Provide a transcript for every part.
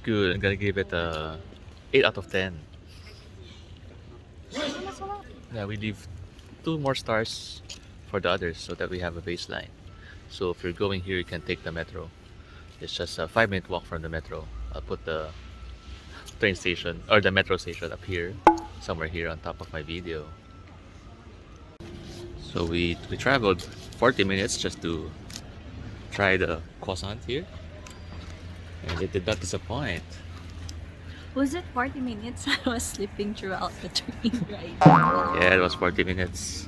good. I'm gonna give it a 8 out of 10. Yeah, we leave 2 more stars for the others so that we have a baseline. So if you're going here, you can take the metro. It's just a 5-minute walk from the metro. I'll put the train station or the metro station up here, somewhere here on top of my video. So we traveled 40 minutes just to try the croissant here, and it did not disappoint. Was it 40 minutes? I was sleeping throughout the train ride. Yeah, it was 40 minutes.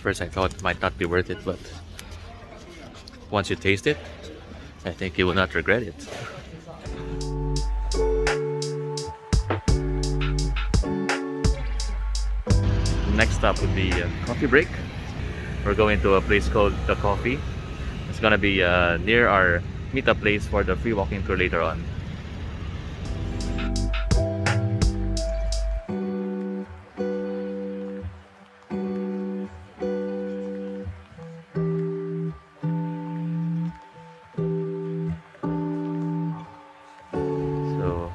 First I thought it might not be worth it, but once you taste it, I think you will not regret it. Next stop would be a coffee break. We're going to a place called The Coffee. It's gonna be near our meetup place for the free walking tour later on. So,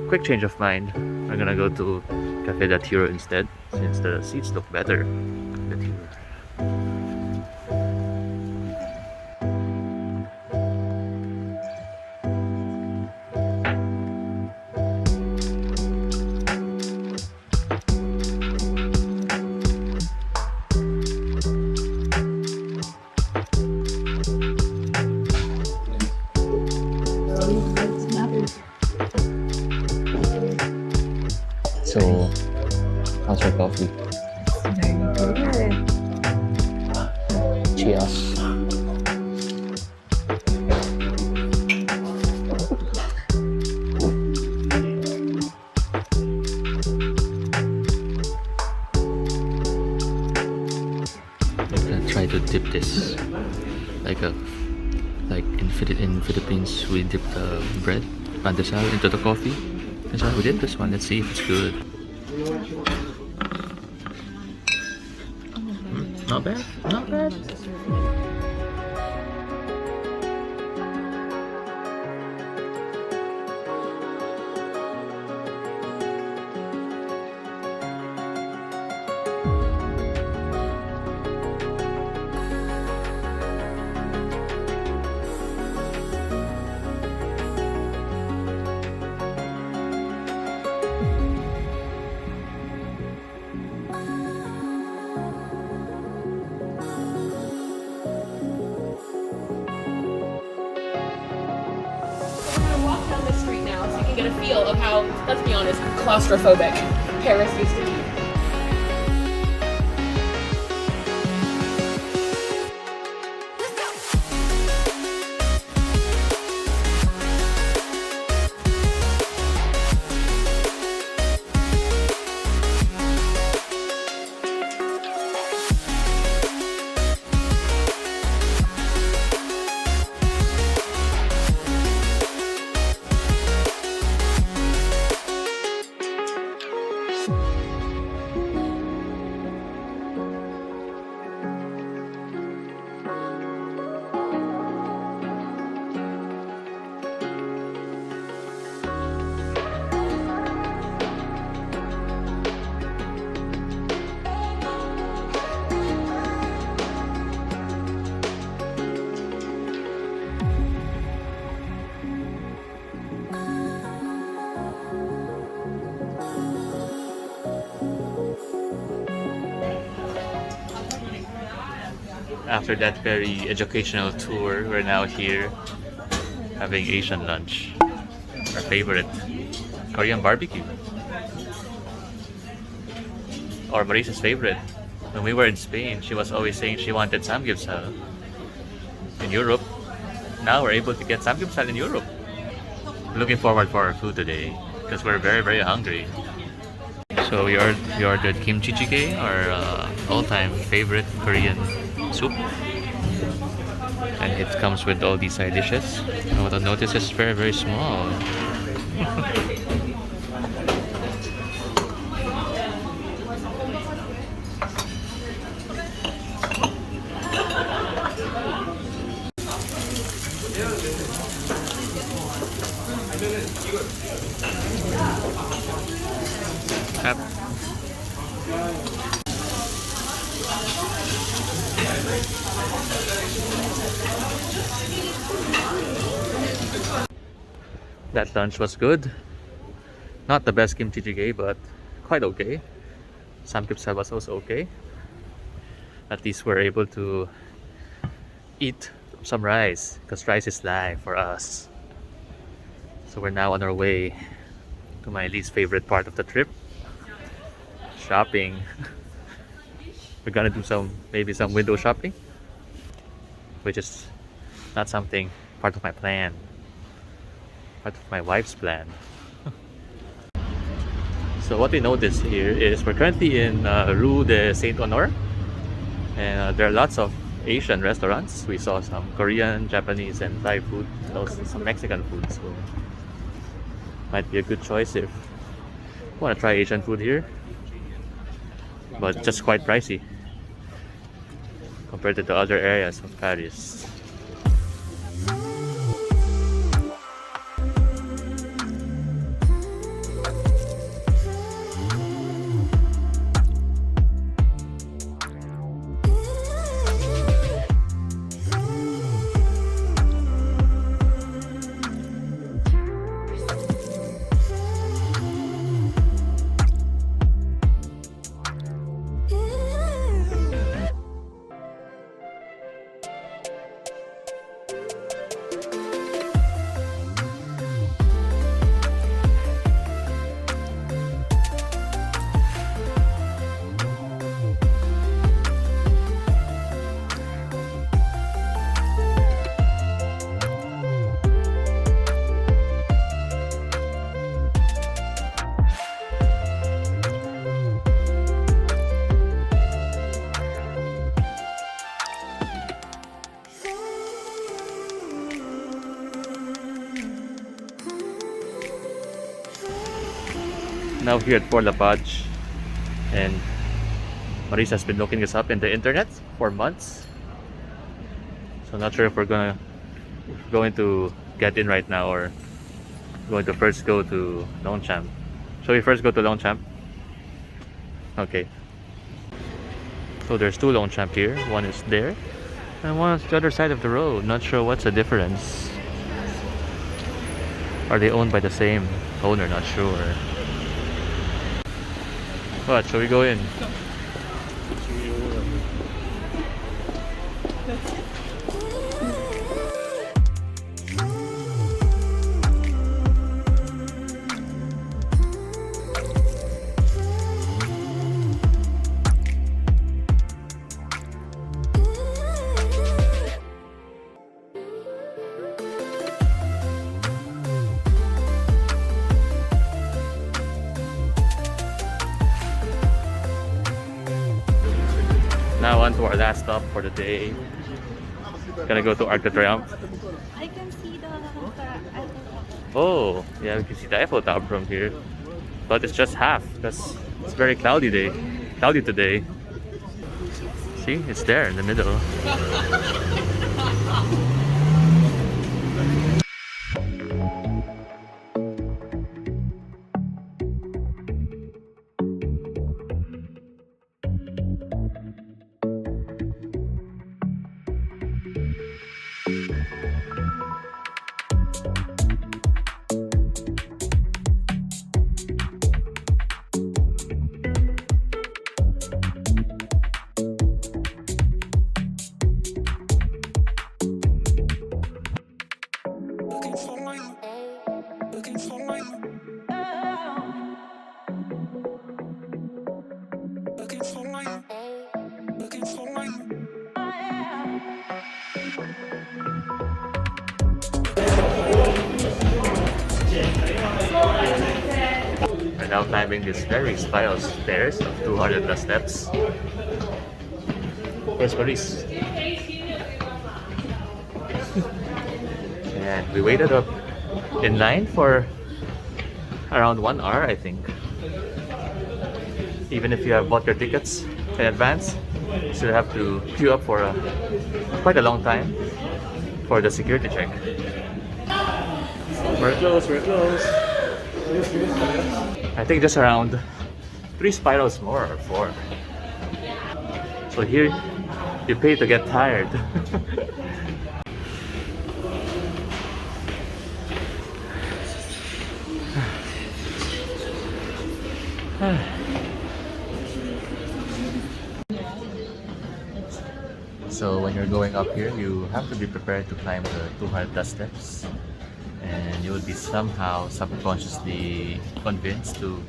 quick change of mind. I'm gonna go to Café de Tiro instead, since the seats look better. The Tiro. So, how's your coffee? Very good. Cheers. I'm gonna try to dip this like in Philippines we dip the bread, pandesal, into the coffee. That's how we did this one. Let's see if it's good. Not bad. Not bad. Get a feel of how, let's be honest, claustrophobic Paris used to be. After that very educational tour, we're now here having Asian lunch. Our favorite, Korean barbecue. Or Marissa's favorite. When we were in Spain, she was always saying she wanted samgyeopsal in Europe. Now we're able to get samgyeopsal in Europe. Looking forward for our food today because we're very, very hungry. So we ordered kimchi jjigae, our all-time favorite Korean soup, and it comes with all these side dishes. And what I noticed is very, very small. That lunch was good. Not the best kimchi jjigae, but quite okay. Samgyeopsal was also okay. At least we're able to eat some rice, because rice is life for us. So we're now on our way to my least favorite part of the trip, shopping. We're gonna do maybe some window shopping, which is not something part of my plan, part of my wife's plan. So what we noticed here is we're currently in Rue Saint-Honoré, and there are lots of Asian restaurants. We saw some Korean, Japanese, and Thai food, and also some Mexican food. So might be a good choice if you want to try Asian food here, but just quite pricey compared to the other areas of Paris. Now here at Fort Lapage, and Marisa has been looking us up in the internet for months. So not sure if we're going to get in right now, or going to first go to Longchamp. Shall we first go to Longchamp? Okay. So there's two Longchamp here. One is there, and one is the other side of the road. Not sure what's the difference. Are they owned by the same owner? Not sure. What? Shall we go in? Now on to our last stop for the day. Gonna go to Arc de Triomphe. I can see the Oh, yeah, we can see the Eiffel Tower from here. But it's just half because it's very cloudy today. See, it's there in the middle. We're now climbing this very spiral stairs of 200 plus steps. Where's Paris? And we waited up in line for around 1 hour, I think. Even if you have bought your tickets in advance, you still have to queue up for quite a long time for the security check. We're close. I think just around 3 spirals more, or 4. So here, you pay to get tired. So when you're going up here, you have to be prepared to climb the 200 plus steps, and you will be somehow subconsciously convinced to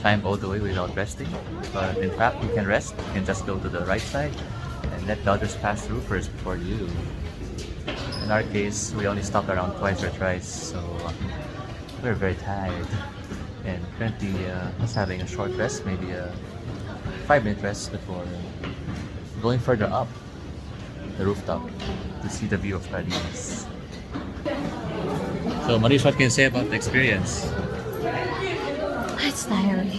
climb all the way without resting. But in fact, you can rest. You can just go to the right side and let the others pass through first before you. In our case, we only stopped around twice or thrice, so we're very tired. And currently just having a short rest, maybe a 5-minute rest before going further up the rooftop to see the view of Paris. So Maurice, what can you say about the experience? It's tiring.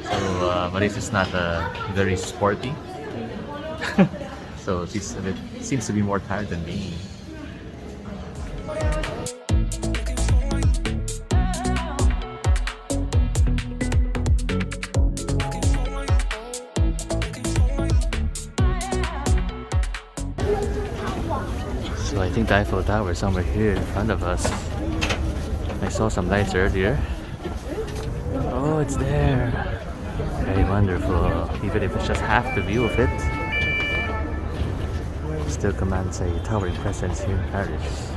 So Maurice is not very sporty. So seems to be more tired than me. So I think the Eiffel Tower is somewhere here in front of us. I saw some lights earlier. Oh, it's there. Very wonderful. Even if it's just half the view of it, it still commands a towering presence here in Paris.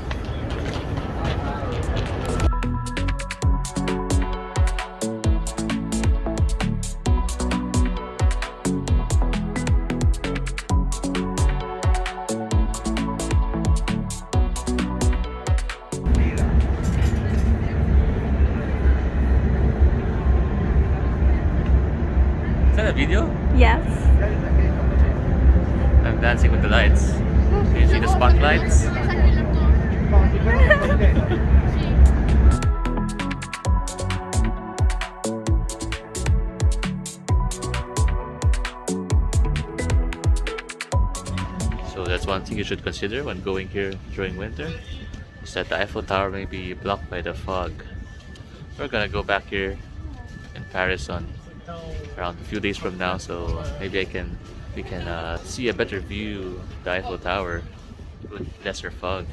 Is that a video? Yes. I'm dancing with the lights. Can you see the spotlights? So that's one thing you should consider when going here during winter, is that the Eiffel Tower may be blocked by the fog. We're gonna go back here in Paris on around a few days from now, so maybe we can see a better view of the Eiffel Tower with lesser fog.